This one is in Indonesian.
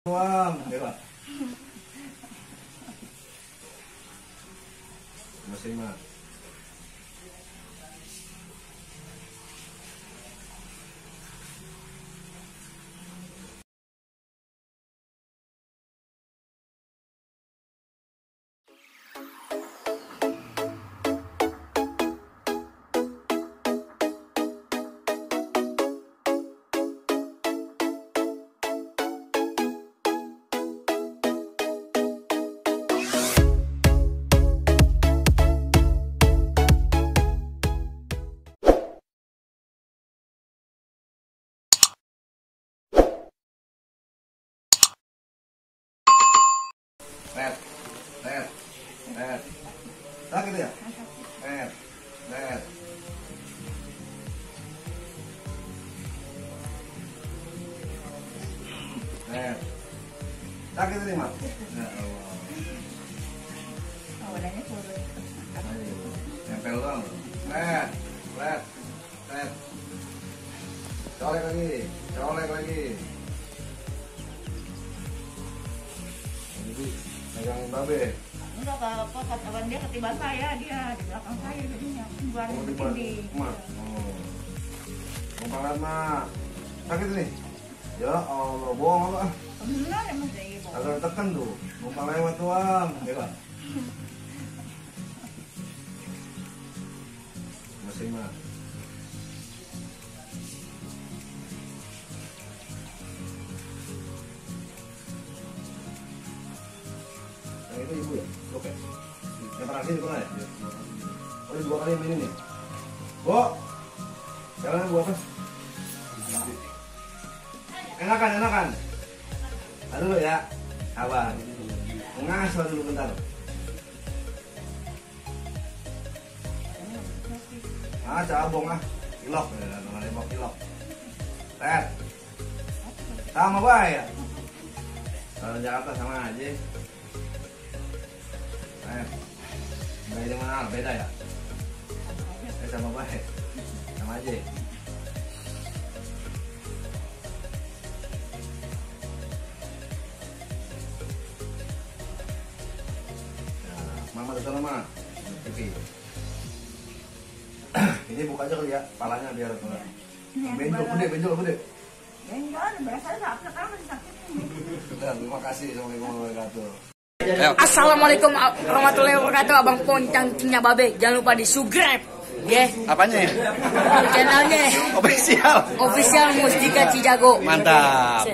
Tuang, Dewa. Masih mah. Red. Sakit ya? Red. Sakit ini, Mak? Ya Allah. Badannya turun. Nempel dong. Red. Colek lagi. Jadi megangin babe. Enggak apa-apa, kata dia ketiban saya, dia di belakang saya jadinya. Baru Oh, di bikin di. Mak. Oh. Mumpalan, Mak. Sakit ini? Ya Allah, bohong apa? Benar emang saya ibu. Agak tekan tuh. Numpang lewat tuang. Dewa. Masih mah. Yang itu ibu ya? Oke. Yang terakhir itu kan ya? Oh, ini 2 kali yang ini nih. Bu, jalan Bu apa? Enakan. Aduh dulu ya. Abang. Ngasih dulu bentar. Cabong ilok ilok. Red. Sama baik ya. Kalau Jakarta sama aja. Beda mana? Beda ya? Sama baik. Sama aja. Mama udah sana mah. TV. Ini buka aja kali ya, palanya biar benjol gede. Benjol, berasa sakit kan masih sakit. Terima kasih. Assalamualaikum warahmatullahi wabarakatuh. Assalamualaikum warahmatullahi wabarakatuh. Abang Poncang Cinya Babe. Jangan lupa di subscribe. Ya. Apanya ya? Channelnya Official Mustika Cijago. Mantap.